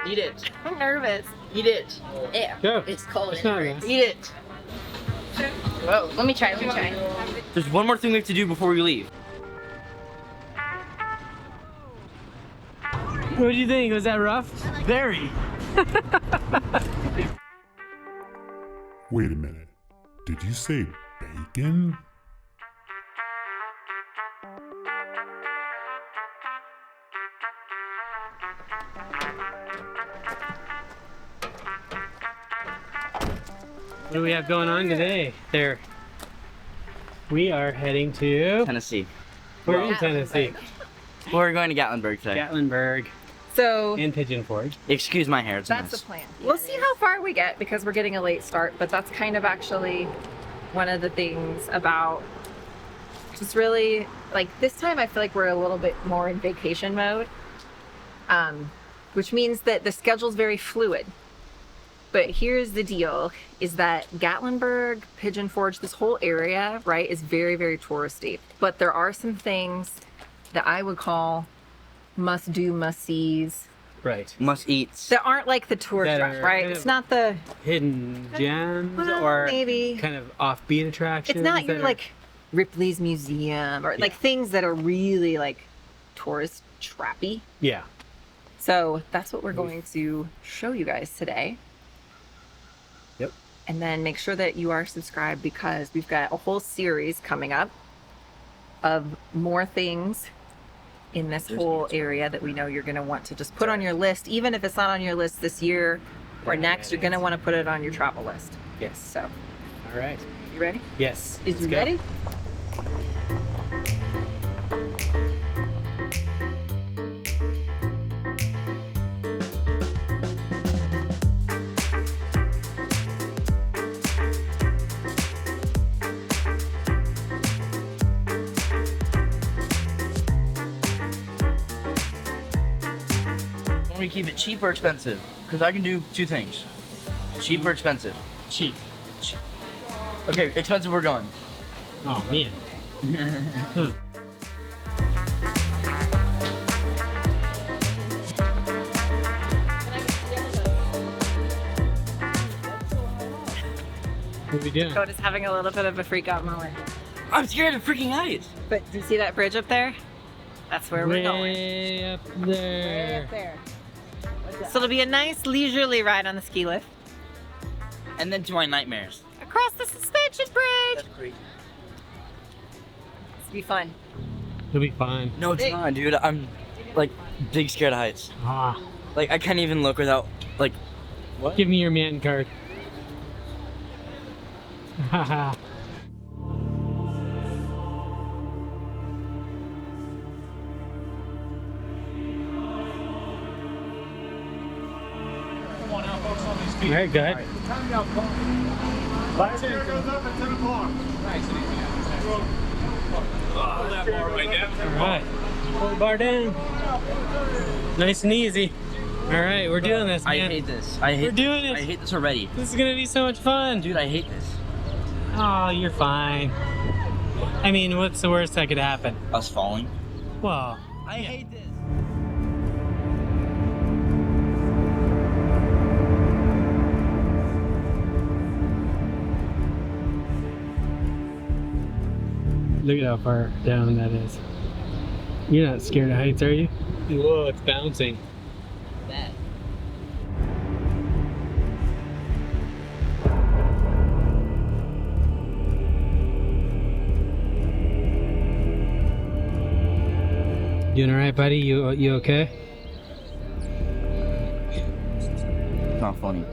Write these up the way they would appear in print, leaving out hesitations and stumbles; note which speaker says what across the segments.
Speaker 1: Eat it.
Speaker 2: I'm nervous.
Speaker 1: Eat it.
Speaker 2: Ew.
Speaker 3: Go.
Speaker 2: It's cold.
Speaker 3: It's not nice.
Speaker 1: Eat it.
Speaker 2: Whoa. Let me try.
Speaker 1: There's one more thing we have to do before we leave.
Speaker 3: What do you think? Was that rough?
Speaker 1: Very.
Speaker 4: Wait a minute. Did you say bacon?
Speaker 3: What do we have going on today? There. We are heading to...
Speaker 1: Tennessee.
Speaker 3: We're in Tennessee.
Speaker 1: We're going to Gatlinburg today.
Speaker 3: Gatlinburg
Speaker 2: So
Speaker 3: and Pigeon Forge.
Speaker 1: Excuse my hair, it's a
Speaker 2: that's
Speaker 1: mess.
Speaker 2: the plan. We'll see how far we get because we're getting a late start, but that's kind of actually one of the things about just really, like this time I feel like we're a little bit more in vacation mode, which means that the schedule's very fluid. But here's the deal, is that Gatlinburg, Pigeon Forge, this whole area, right, is very, very touristy. But there are some things that I would call must-do, must-sees
Speaker 3: Right.
Speaker 1: Must eats.
Speaker 2: that aren't like the tourist
Speaker 3: That
Speaker 2: trap,
Speaker 3: are
Speaker 2: right?
Speaker 3: kind
Speaker 2: It's
Speaker 3: of-
Speaker 2: not the,
Speaker 3: Hidden gems
Speaker 2: well,
Speaker 3: or
Speaker 2: maybe.
Speaker 3: kind of offbeat attractions.
Speaker 2: It's not
Speaker 3: that
Speaker 2: your
Speaker 3: are-
Speaker 2: like Ripley's Museum or like
Speaker 3: Yeah.
Speaker 2: things that are really like tourist trappy.
Speaker 3: Yeah.
Speaker 2: So that's what we're going to show you guys today.
Speaker 3: Yep.
Speaker 2: And then make sure that you are subscribed because we've got a whole series coming up of more things in this whole area that we know you're going to want to just put on your list. Even if it's not on your list this year or next, you're going to want to put it on your travel list.
Speaker 3: Yes.
Speaker 2: So,
Speaker 3: All right.
Speaker 2: you ready?
Speaker 3: Yes.
Speaker 2: Is
Speaker 3: let's
Speaker 2: you
Speaker 3: go.
Speaker 2: ready?
Speaker 1: Want me to keep it cheap or expensive? Because I can do two things. Cheap or expensive?
Speaker 3: Cheap.
Speaker 1: Okay, expensive, we're going.
Speaker 3: Oh man. Hmm. What are we doing?
Speaker 2: Coda's having a little bit of a freak out moment.
Speaker 1: I'm scared of freaking heights.
Speaker 2: But do you see that bridge up there? That's where we're going.
Speaker 3: Way up
Speaker 2: Way
Speaker 3: there.
Speaker 2: up there. So it'll be a nice leisurely ride on the ski lift.
Speaker 1: And then to my nightmares.
Speaker 2: Across the suspension bridge.
Speaker 1: That's great.
Speaker 2: It's be fun.
Speaker 3: It'll be fun.
Speaker 1: No, it's
Speaker 2: Big.
Speaker 1: not, dude. I'm like big scared of heights.
Speaker 3: Ah,
Speaker 1: Like I can't even look without like what?
Speaker 3: give me your man card. Haha. All right, go ahead. All right, pull the bar down. Nice and easy. All right, we're doing this,
Speaker 1: I
Speaker 3: man.
Speaker 1: hate this. I hate
Speaker 3: We're doing it.
Speaker 1: I hate this already.
Speaker 3: This is gonna be so much fun.
Speaker 1: Dude, I hate this.
Speaker 3: Oh, you're fine. I mean, what's the worst that could happen?
Speaker 1: Us falling.
Speaker 3: Well,
Speaker 1: I hate this.
Speaker 3: look at how far down that is. You're not scared of heights, are you? Whoa, it's bouncing.
Speaker 1: That.
Speaker 3: Doing all right, buddy? You okay?
Speaker 1: Not funny.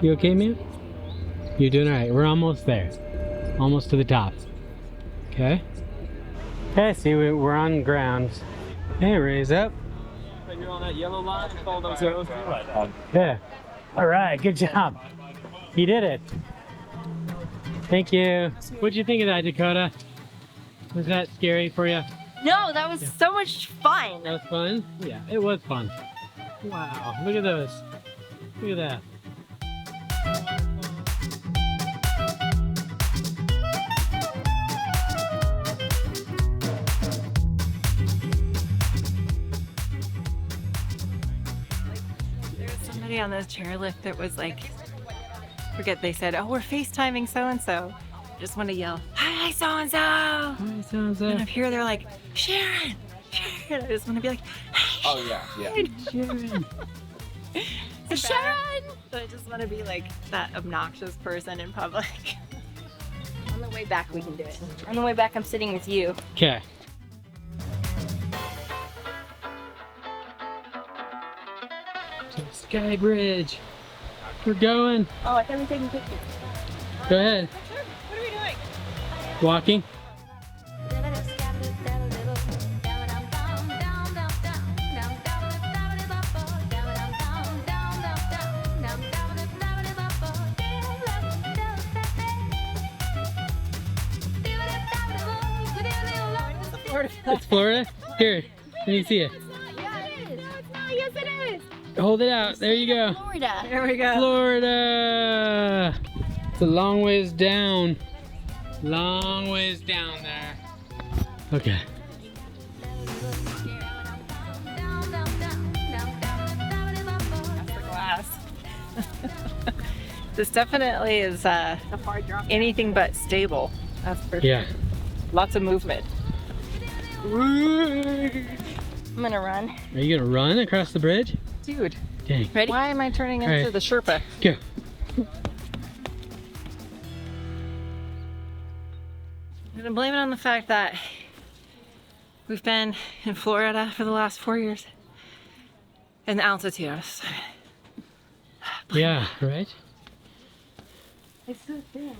Speaker 3: You okay, man? You're doing all right. We're almost there. Almost to the top. Okay? Okay, see, we're on grounds. Hey, raise up.
Speaker 5: You're on that yellow line, follow those arrows.
Speaker 3: Yeah. All right, good job. You did it. Thank you. What'd you think of that, Dakota? Was that scary for you?
Speaker 2: No, that was so much fun.
Speaker 3: That was fun? Yeah, it was fun. Wow, look at those. Look at that.
Speaker 2: somebody on this chairlift that was like, forget, they said, oh, we're FaceTiming so-and-so. I just want to yell, hi, so-and-so.
Speaker 3: Hi, so-and-so.
Speaker 2: And up here, they're like, Sharon, Sharon. I just want to be like, hey,
Speaker 1: Oh yeah, yeah.
Speaker 3: Sharon.
Speaker 2: Sharon. So I just want to be like that obnoxious person in public.
Speaker 6: On the way back, we can do it. On the way back, I'm sitting with you.
Speaker 3: Okay. To the Sky Bridge. We're going.
Speaker 6: Oh, I thought we were taking pictures.
Speaker 3: Go ahead.
Speaker 2: What are we doing?
Speaker 3: Walking. It's Florida. Here, let me see it.
Speaker 6: Yeah, it is. No, it's not. Yes, it is.
Speaker 3: Hold it out. There you go.
Speaker 6: Florida.
Speaker 2: There we go.
Speaker 3: Florida. It's a long ways down. Long ways down there. Okay.
Speaker 2: That's the glass. This definitely is anything but stable. That's for
Speaker 3: Yeah.
Speaker 2: lots of movement.
Speaker 6: I'm gonna run.
Speaker 3: Are you gonna run across the bridge?
Speaker 2: Dude,
Speaker 3: Dang.
Speaker 6: Ready?
Speaker 2: why am I turning
Speaker 3: All
Speaker 2: into
Speaker 3: right.
Speaker 2: the Sherpa?
Speaker 3: Go.
Speaker 2: I'm gonna blame it on the fact that we've been in Florida for the last 4 years. And the altitude.
Speaker 3: Yeah, right?
Speaker 6: It's so thin.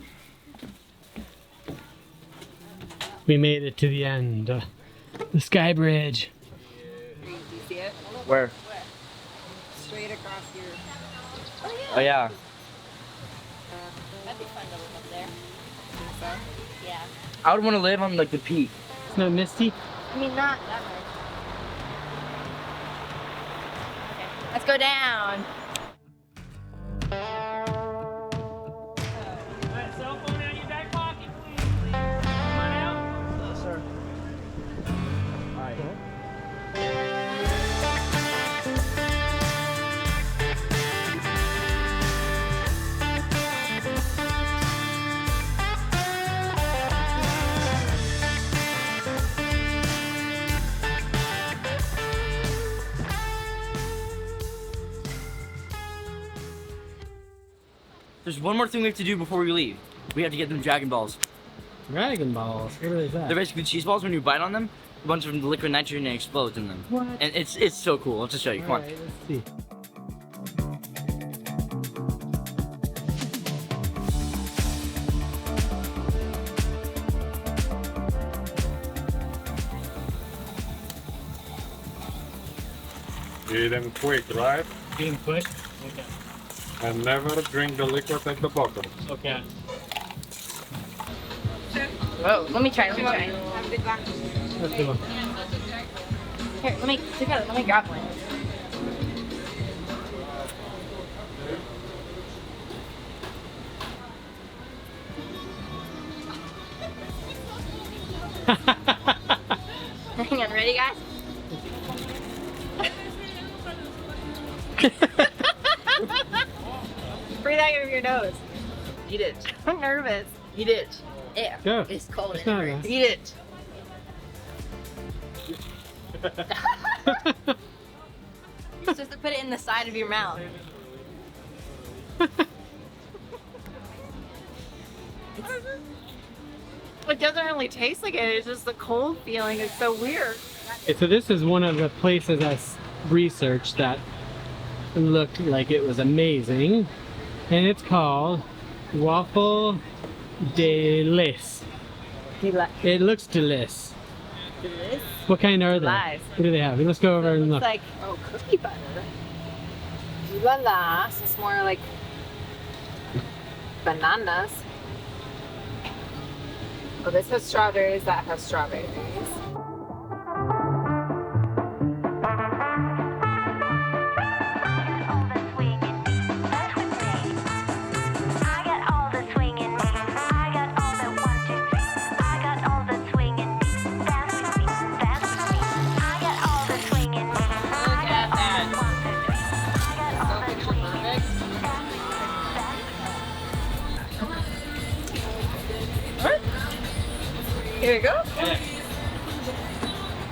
Speaker 3: We made it to the end. The Sky Bridge.
Speaker 2: You see it?
Speaker 1: Where?
Speaker 2: Straight across your...
Speaker 1: Oh yeah.
Speaker 6: That'd be fun to live up there. Yeah.
Speaker 1: I would want to live on like the peak.
Speaker 3: It's not misty?
Speaker 6: I mean, not that much. Okay, let's go down.
Speaker 5: Alright, cell phone out of your back pocket, please. Come on out.
Speaker 1: Sir. Alright. There's one more thing we have to do before we leave. We have to get them Dragon Balls.
Speaker 3: Dragon Balls. What is that?
Speaker 1: They're basically cheese balls. When you bite on them, a bunch of liquid nitrogen explodes in them.
Speaker 3: What?
Speaker 1: And it's so cool. I'll just show you. Come on.
Speaker 3: Alright, let's see.
Speaker 4: Eat them quick, right?
Speaker 3: Being quick? Okay.
Speaker 4: And never drink the liquid at the bottom.
Speaker 3: Okay.
Speaker 6: Whoa, let me try.
Speaker 3: Let's do one.
Speaker 6: Here, let me grab one. Hang on, ready, guys?
Speaker 2: Breathe out of your nose.
Speaker 1: Eat it.
Speaker 2: I'm nervous.
Speaker 1: Eat it.
Speaker 6: Ew,
Speaker 3: Go.
Speaker 6: it's cold.
Speaker 3: It's not bad.
Speaker 1: Eat it.
Speaker 6: You're supposed to put it in the side of your mouth.
Speaker 2: It doesn't really taste like it. It's just the cold feeling. It's so weird.
Speaker 3: Okay, so this is one of the places I researched that looked like it was amazing. And it's called Waffle Delys. It looks delicious.
Speaker 2: Delicious?
Speaker 3: What kind are they?
Speaker 2: Lies.
Speaker 3: What do they have? Let's go over
Speaker 2: It
Speaker 3: and
Speaker 2: looks
Speaker 3: look.
Speaker 2: like cookie butter. La la. So it's more like bananas. Oh, this has strawberries. That has strawberries.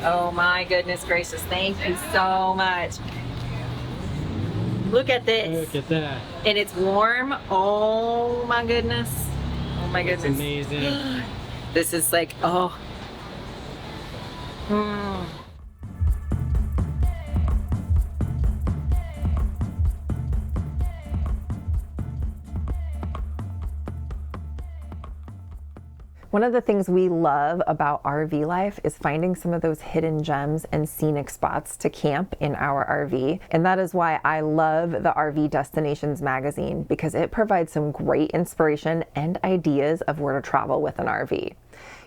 Speaker 2: Oh my goodness gracious. Thank you so much. Look at this.
Speaker 3: Look at that.
Speaker 2: And it's warm. Oh my goodness. Oh my
Speaker 3: It's
Speaker 2: goodness.
Speaker 3: amazing.
Speaker 2: This is like, oh. Mm. One of the things we love about RV life is finding some of those hidden gems and scenic spots to camp in our RV. And that is why I love the RV Destinations magazine, because it provides some great inspiration and ideas of where to travel with an RV.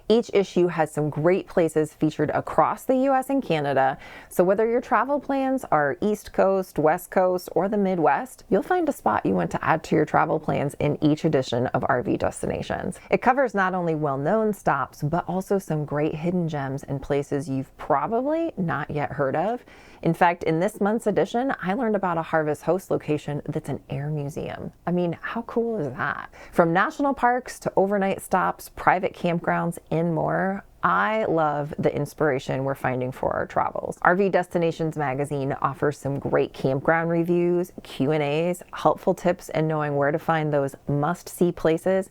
Speaker 2: Each issue has some great places featured across the US and Canada, so whether your travel plans are East Coast, West Coast, or the Midwest, you'll find a spot you want to add to your travel plans in each edition of RV Destinations. It covers not only well-known stops, but also some great hidden gems and places you've probably not yet heard of. In fact, in this month's edition, I learned about a Harvest Host location that's an air museum. I mean, how cool is that? From national parks to overnight stops, private campgrounds, and more, I love the inspiration we're finding for our travels. RV Destinations magazine offers some great campground reviews, Q&As, helpful tips, and knowing where to find those must-see places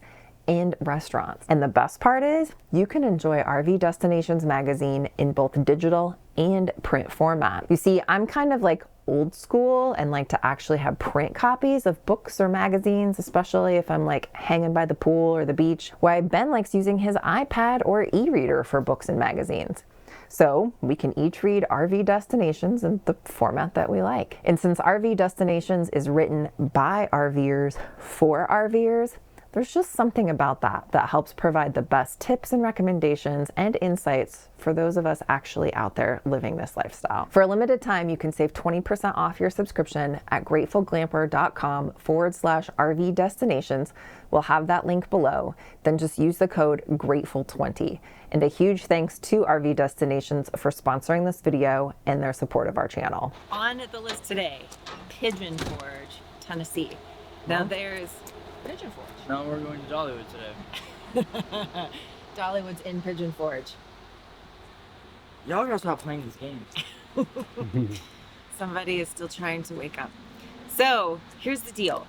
Speaker 2: and restaurants. And the best part is, you can enjoy RV Destinations magazine in both digital and print format. You see, I'm kind of like old school and like to actually have print copies of books or magazines, especially if I'm like hanging by the pool or the beach, while Ben likes using his iPad or e-reader for books and magazines. So we can each read RV Destinations in the format that we like. And since RV Destinations is written by RVers for RVers, there's just something about that helps provide the best tips and recommendations and insights for those of us actually out there living this lifestyle. For a limited time, you can save 20% off your subscription at gratefulglamper.com/RV Destinations. We'll have that link below. Then just use the code GRATEFUL20. And a huge thanks to RV Destinations for sponsoring this video and their support of our channel. On the list today, Pigeon Forge, Tennessee. Now there's Pigeon Forge.
Speaker 1: Now we're going to Dollywood today.
Speaker 2: Dollywood's in Pigeon Forge.
Speaker 1: Y'all gotta stop playing these games.
Speaker 2: Somebody is still trying to wake up. So here's the deal.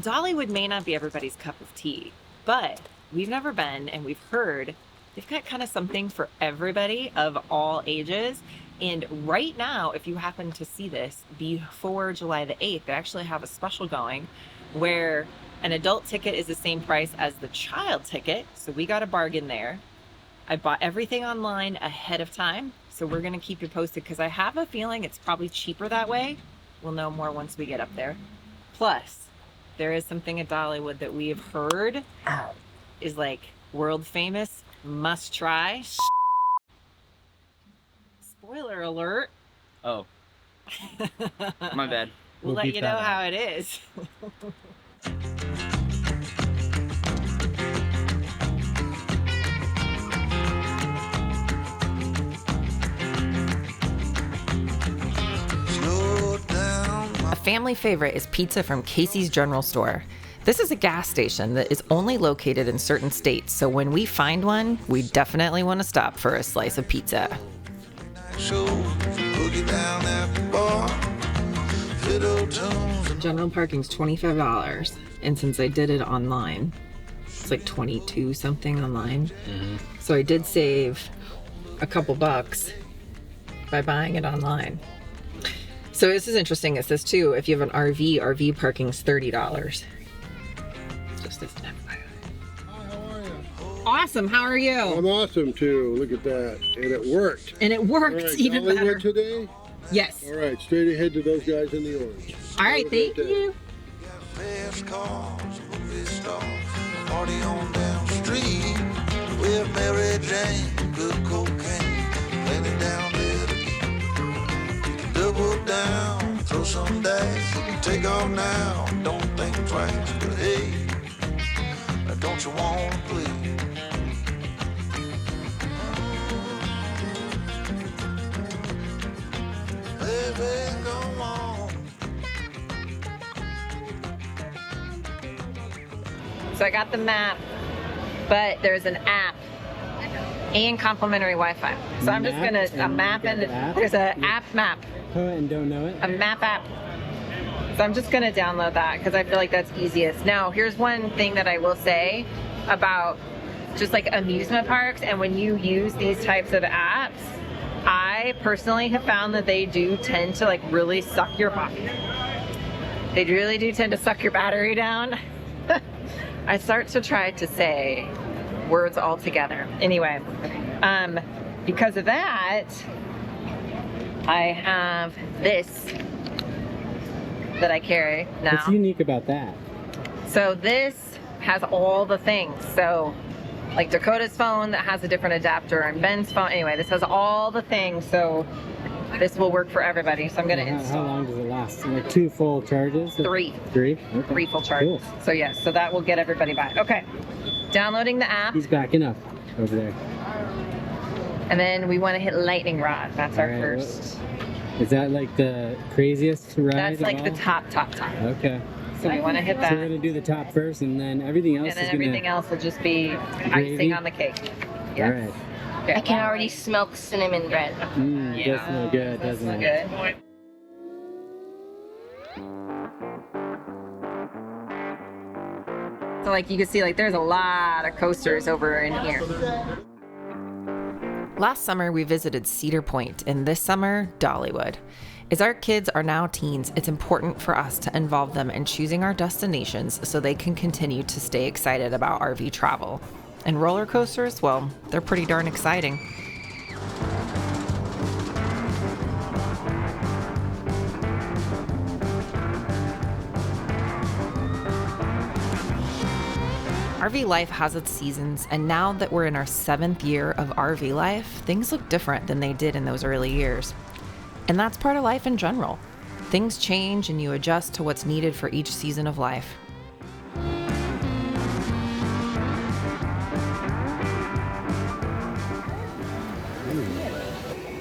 Speaker 2: Dollywood may not be everybody's cup of tea, but we've never been and we've heard they've got kind of something for everybody of all ages. And right now, if you happen to see this before July the 8th, they actually have a special going where an adult ticket is the same price as the child ticket. So we got a bargain there. I bought everything online ahead of time. So we're gonna keep you posted because I have a feeling it's probably cheaper that way. We'll know more once we get up there. Plus, there is something at Dollywood that we have heard is like world famous, must try. Spoiler alert.
Speaker 1: Oh. My bad.
Speaker 2: We'll let you know how it is. A family favorite is pizza from Casey's General Store. This is a gas station that is only located in certain states, so when we find one, we definitely want to stop for a slice of pizza. General parking's $25, and since I did it online, it's like 22 something online. So I did save a couple bucks by buying it online. So this is interesting. It says too, if you have an RV parking's $30. Just as an FYI.
Speaker 7: Hi, how are you?
Speaker 2: Awesome. How are you?
Speaker 7: I'm awesome too. Look at that. And it worked.
Speaker 2: And it worked
Speaker 7: All right,
Speaker 2: even
Speaker 7: Dollywood
Speaker 2: better.
Speaker 7: today?
Speaker 2: Yes.
Speaker 7: All right, straight ahead to those guys in the orange.
Speaker 2: All right. Thank you.
Speaker 8: Fast cars, movie stars, party on down the street with Mary Jane, good cocaine, plenty down there to keep. You can double down, throw some dice, you can take off now, don't think twice, but hey, don't you want to play? Baby, go on.
Speaker 2: So I got the map, but there's an app and complimentary Wi-Fi. So I'm just gonna a map and there's a app map.
Speaker 3: Oh, and don't know it?
Speaker 2: A map app. So I'm just gonna download that because I feel like that's easiest. Now, here's one thing that I will say about just like amusement parks, and when you use these types of apps, I personally have found that they do tend to like really suck your pocket. They really do tend to suck your battery down. I start to try to say words all together. Anyway, because of that, I have this that I carry now.
Speaker 3: What's unique about that?
Speaker 2: So this has all the things. So like Dakota's phone that has a different adapter, and Ben's phone. Anyway, this has all the things. So this will work for everybody. So I'm gonna install.
Speaker 3: How long does it last? Like 2 full charges?
Speaker 2: 3.
Speaker 3: 3? Okay.
Speaker 2: 3 full charges.
Speaker 3: Cool.
Speaker 2: So yes, so that will get everybody by. Okay, downloading the app.
Speaker 3: He's backing up over there.
Speaker 2: And then we want to hit lightning rod. That's our
Speaker 3: All right,
Speaker 2: first.
Speaker 3: Is that like the craziest ride?
Speaker 2: That's like the top.
Speaker 3: Okay.
Speaker 2: So we want to hit that.
Speaker 3: So we're gonna do the top first, and then everything else
Speaker 2: And then
Speaker 3: is
Speaker 2: everything
Speaker 3: gonna.
Speaker 2: else will just be
Speaker 3: Gravy?
Speaker 2: icing on the cake.
Speaker 3: All
Speaker 2: Yes.
Speaker 3: right.
Speaker 2: Okay.
Speaker 6: I can already smell the cinnamon bread.
Speaker 3: It does smell good, doesn't it?
Speaker 2: Good. So like you can see, like there's a lot of coasters over in here.
Speaker 9: Last summer, we visited Cedar Point, and this summer, Dollywood. As our kids are now teens, it's important for us to involve them in choosing our destinations so they can continue to stay excited about RV travel. And roller coasters, well, they're pretty darn exciting. RV life has its seasons, and now that we're in our 7th year of RV life, things look different than they did in those early years. And that's part of life in general. Things change and you adjust to what's needed for each season of life.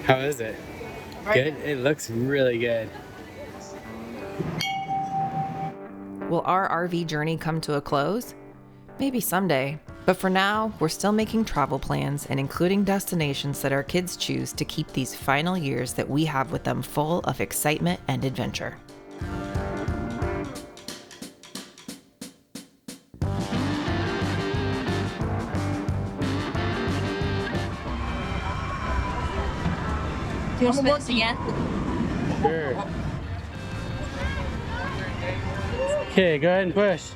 Speaker 3: How is it? Good? It looks really good.
Speaker 9: Will our RV journey come to a close? Maybe someday. But for now, we're still making travel plans and including destinations that our kids choose to keep these final years that we have with them full of excitement and adventure.
Speaker 6: Do you want to spin this again?
Speaker 3: Sure. Okay, go ahead and push.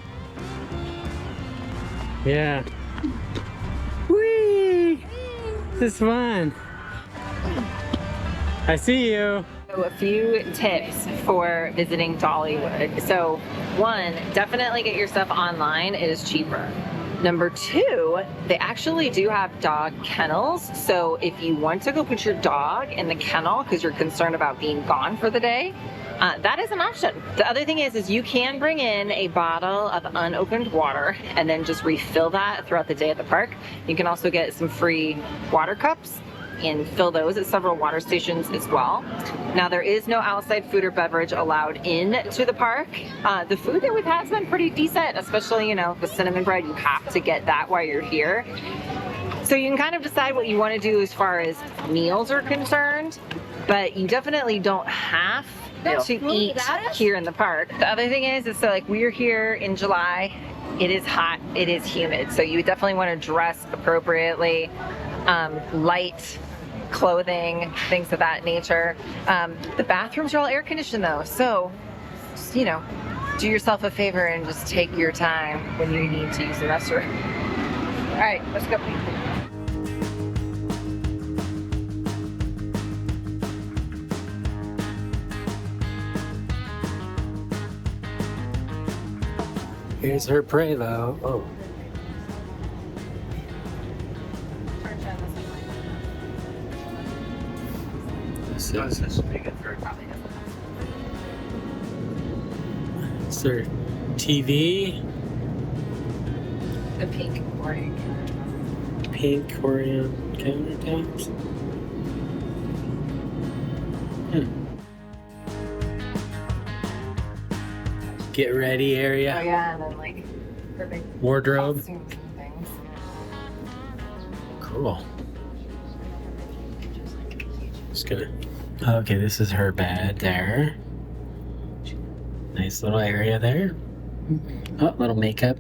Speaker 3: Yeah. Whee! This is fun. I see you.
Speaker 2: So a few tips for visiting Dollywood. So one, definitely get your stuff online. It is cheaper. Number 2, they actually do have dog kennels. So if you want to go put your dog in the kennel because you're concerned about being gone for the day, that is an option. The other thing is you can bring in a bottle of unopened water and then just refill that throughout the day at the park. You can also get some free water cups and fill those at several water stations as well. Now there is no outside food or beverage allowed in to the park. The food that we've had has been pretty decent, especially, you know, the cinnamon bread. You have to get that while you're here. So you can kind of decide what you want to do as far as meals are concerned, but you definitely don't have to eat here in the park. The other thing is so like we're here in July. It is hot, it is humid, so you definitely want to dress appropriately. Light clothing, things of that nature. The bathrooms are all air conditioned though, so just, you know, do yourself a favor and just take your time when you need to use the restroom. All right, let's go.
Speaker 3: Here's her Prevo. Oh. This is Sir TV.
Speaker 2: The pink boring.
Speaker 3: Pink Corian countertops. Get ready area.
Speaker 2: Oh yeah, and then like perfect
Speaker 3: Wardrobe.
Speaker 2: costumes and things.
Speaker 3: Cool. just gonna. Okay, this is her bed there. Nice little area there. Oh, little makeup.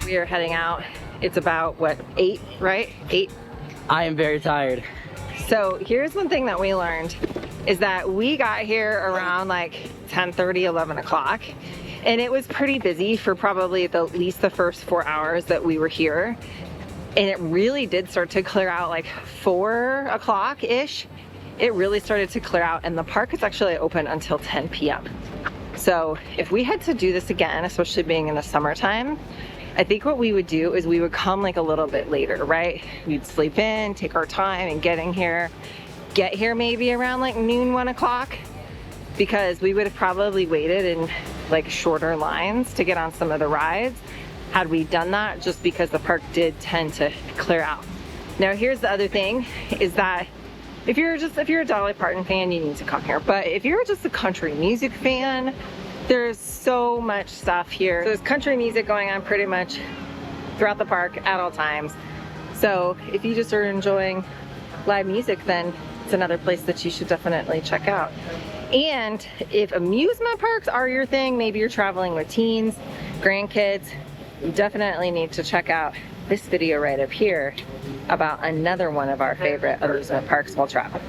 Speaker 2: We are heading out. It's about, what, 8, right? 8.
Speaker 1: I am very tired.
Speaker 2: So here's one thing that we learned is that we got here around like 10:30, 11 o'clock. And it was pretty busy for probably at least the first 4 hours that we were here. And it really did start to clear out like 4 o'clock-ish. It really started to clear out, and the park is actually open until 10 p.m. So if we had to do this again, especially being in the summertime, I think what we would do is we would come like a little bit later, right? We'd sleep in, take our time and get here maybe around like noon, 1 o'clock, because we would have probably waited in like shorter lines to get on some of the rides had we done that, just because the park did tend to clear out. Now here's the other thing, is that if you're a Dolly Parton fan, you need to come here. But if you're just a country music fan, there's so much stuff here. So there's country music going on pretty much throughout the park at all times. So if you just are enjoying live music, then it's another place that you should definitely check out. And if amusement parks are your thing, maybe you're traveling with teens, grandkids, you definitely need to check out this video right up here about another one of our favorite amusement parks while traveling.